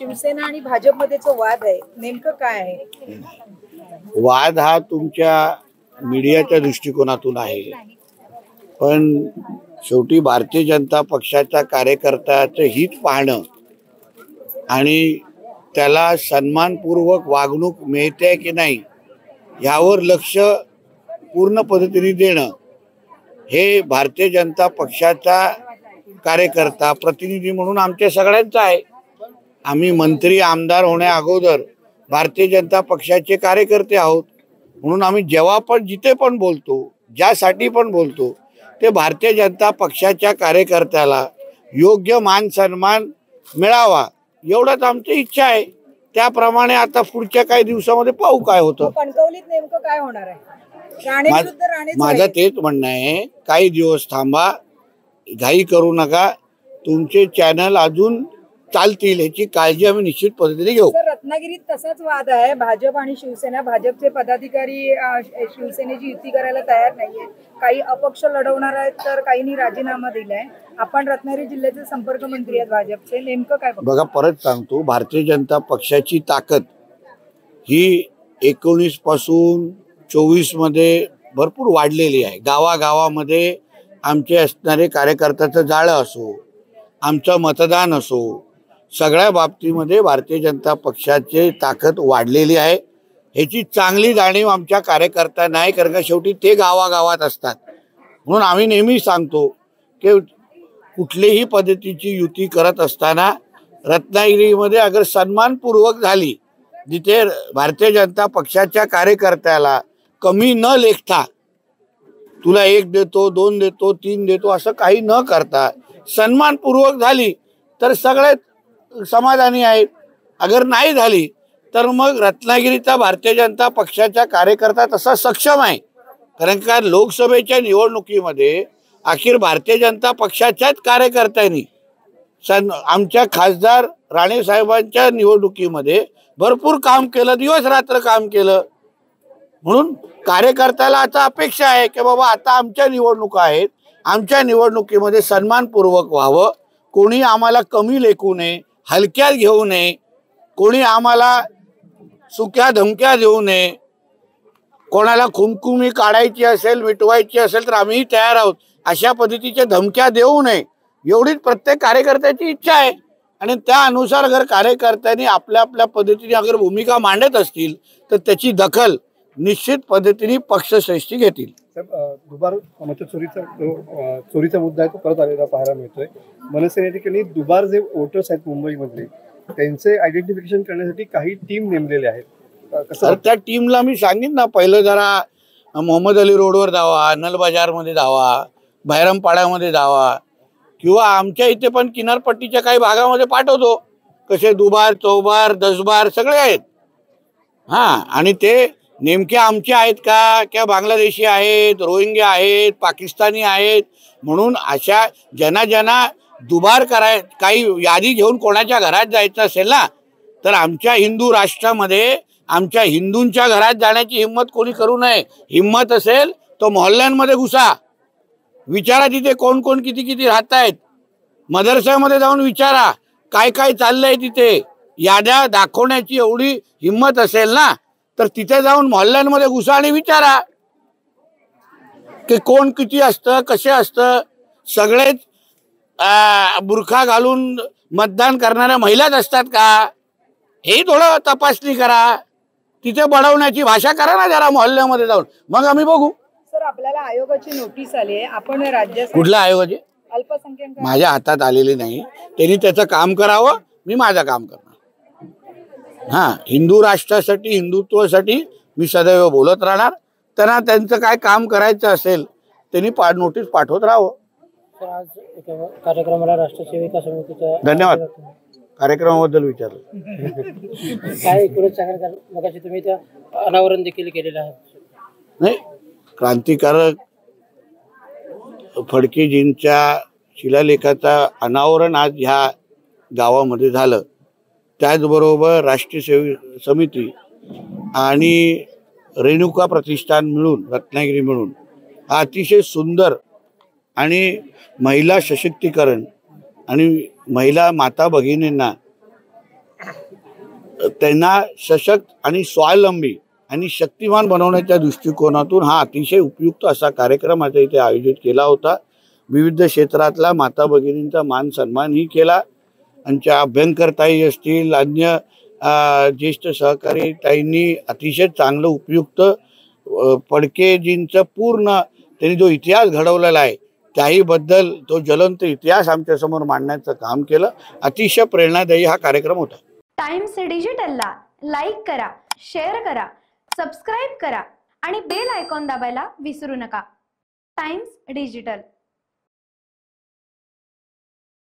शिवसेना आणि भाजपमध्ये जो वाद आहे नेमकं काय आहे? वाद हा तुमच्या मीडियाच्या दृष्टिकोनातून आहे, पण शेवटी भारतीय जनता पक्षाच्या कार्यकर्त्याचं हित पाहणं आणि त्याला सन्मानपूर्वक वागणूक मिळते की नाही यावर लक्ष पूर्ण पद्धतीने देणं हे भारतीय जनता पक्षाचा कार्यकर्ता प्रतिनिधी म्हणून आमच्या सगळ्यांचं आहे. आम्ही मंत्री आमदार होण्या अगोदर भारतीय जनता पक्षाचे कार्यकर्ते आहोत, म्हणून आम्ही जेव्हा पण जिथे पण बोलतो, ज्यासाठी पण बोलतो, ते भारतीय जनता पक्षाच्या कार्यकर्त्याला योग्य मान सन्मान मिळावा एवढंच आमची इच्छा आहे. त्याप्रमाणे आता पुढच्या काही दिवसामध्ये पाहू काय होतं. कणकवलीत नेमकं काय होणार आहे? माझं तेच म्हणणं आहे, काही दिवस थांबा, घाई करू नका, तुमचे चॅनल अजून चालतील याची काळजी आम्ही निश्चित पद्धतीने घेऊ. रत्नागिरीत तसाच वाद आहे, भाजप आणि शिवसेना. भाजपचे पदाधिकारी शिवसेनेची युती करायला तयार नाहीये, काही अपक्ष लढवणार आहेत तर काहींनी राजीनामा दिलाय. आपण रत्नागिरी जिल्ह्याचे संपर्क मंत्री आहेत भाजपचे, नेमकं काय बघा? परत सांगतो, भारतीय जनता पक्षाची ताकद ही 19 पासून 24 मध्ये भरपूर वाढलेली आहे. गावागावामध्ये आमचे असणारे कार्यकर्त्याचं जाळं असो, आमचं मतदान असो, सगळ्या बाबतीमध्ये भारतीय जनता पक्षाची ताकद वाढलेली आहे. ह्याची चांगली जाणीव आमच्या कार्यकर्त्यांना आहे, कारण का शेवटी ते गावागावात असतात. म्हणून आम्ही नेहमी सांगतो की कुठलीही पद्धतीची युती करत असताना रत्नागिरीमध्ये अगर सन्मानपूर्वक झाली, जिथे भारतीय जनता पक्षाच्या कार्यकर्त्याला कमी न लेखता तुला 1 देतो, 2 देतो, 3 देतो असं काही न करता सन्मानपूर्वक झाली तर सगळे समाधानी आहेत. अगर नाही झाली तर मग रत्नागिरीचा भारतीय जनता पक्षाचा कार्यकर्ता तसा सक्षम आहे, कारण का लोकसभेच्या निवडणुकीमध्ये अखेर भारतीय जनता पक्षाच्याच कार्यकर्त्यांनी आमच्या खासदार राणे साहेबांच्या निवडणुकीमध्ये भरपूर काम केलं, दिवस रात्र काम केलं. म्हणून कार्यकर्त्याला आता अपेक्षा आहे की बाबा आता आमच्या निवडणुका आहेत, आमच्या निवडणुकीमध्ये सन्मानपूर्वक व्हावं, कोणी आम्हाला कमी लेखू नये, हलक्यात घेऊ नये, कोणी आम्हाला सुक्या धमक्या देऊ नये. कोणाला खुमखुमी काढायची असेल, मिटवायची असेल तर आम्ही तयार आहोत, अशा पद्धतीच्या धमक्या देऊ नये एवढीच प्रत्येक कार्यकर्त्याची इच्छा आहे. आणि त्या अनुसार अगर कार्यकर्त्यांनी आपल्या आपल्या पद्धतीने अगर भूमिका मांडत असतील तर त्याची दखल निश्चित पद्धतीने पक्षश्रेष्ठी घेतील. दुबार चोरीचा मुद्दा आहे तो परत आलेला पाहायला मिळतोय. मनसे या ठिकाणी दुबार जे वोटर्स आहेत मुंबईमधले त्यांचे आयडेंटिफिकेशन करण्यासाठी काही टीम नेमलेले आहेत. कसं त्या टीमला मी सांगितलं ना, पहिलं जरा मोहम्मद अली रोडवर जावा, नल बाजारमध्ये जावा, बहिरमपाड्यामध्ये जावा, किंवा आमच्या इथे पण किनारपट्टीच्या काही भागामध्ये पाठवतो. कसे दुबार, चौबार, 10 बार सगळे आहेत. आणि ते नेमके आमचे आहेत का क्या बांगलादेशी आहेत, रोहिंग्या आहेत, पाकिस्तानी आहेत. म्हणून अशा ज्यांना दुबार काही यादी घेऊन कोणाच्या घरात जायचं असेल ना, तर आमच्या हिंदू राष्ट्रामध्ये आमच्या हिंदूंच्या घरात जाण्याची हिंमत कोणी करू नये. हिंमत असेल तो मोहल्ल्यांमध्ये घुसा, विचारा तिथे कोण कोण किती किती राहत आहेत. मदरसामध्ये जाऊन विचारा काय काय चाललंय तिथे. याद्या दाखवण्याची एवढी हिंमत असेल ना तर तिथे जाऊन मोहल्ल्यांमध्ये घुसा आणि विचारा की कोण किती असतं, कसे असतं. सगळेच बुरखा घालून मतदान करणाऱ्या महिलाच असतात का, हे थोडं तपासणी करा. तिथे बडवण्याची भाषा करा ना जरा मोहल्ल्यामध्ये जाऊन, मग आम्ही बघू. सर, आपल्याला आयोगाची नोटीस आली आहे. आपण राज्यात कुठल्या आयोगाची? अल्पसंख्याक माझ्या हातात आलेली नाही. त्यांनी त्याचं काम करावं, मी माझं काम करणार. हिंदू राष्ट्रासाठी, हिंदुत्वासाठी मी सदैव बोलत राहणार. त्यांना त्यांचं काय काम करायचं असेल त्यांनी नोटीस पाठवत राहावं. आज कार्यक्रमाला राष्ट्र सेविका समितीच्या धन्यवाद. कार्यक्रमाबद्दल विचारलं काय एकूणच सांगा, मगाशी तुम्ही त्या अनावरण देखील केलेलं आहे. नाही, क्रांतिकारक फडकेजींच्या शिलालेखाचा अनावरण आज ह्या गावामध्ये झालं. त्याचबरोबर राष्ट्रीय समिती आणि रेणुका प्रतिष्ठान मिळून, रत्नागिरी मिळून हा अतिशय सुंदर आणि महिला सशक्तीकरण आणि महिला माता भगिनींना त्यांना सशक्त आणि स्वावलंबी आणि शक्तिमान बनवण्याच्या दृष्टिकोनातून हा अतिशय उपयुक्त असा कार्यक्रम आता इथे आयोजित केला होता. विविध क्षेत्रातला माता भगिनींचा मान सन्मानही केला. आमच्या अभ्यंकरताई असतील, अन्य ज्येष्ठ सहकारी ताईंनी अतिशय चांगलं उपयुक्त फडकेजींचं पूर्ण त्यांनी जो इतिहास घडवलेला आहे त्याहीबद्दल तो ज्वलंत इतिहास आमच्यासमोर मांडण्याचं काम केलं. अतिशय प्रेरणादायी हा कार्यक्रम होता. टाइम्स डिजिटलला लाईक करा, शेअर करा, सबस्क्राईब करा आणि बेल आयकॉन दाबायला विसरू नका. Times digital.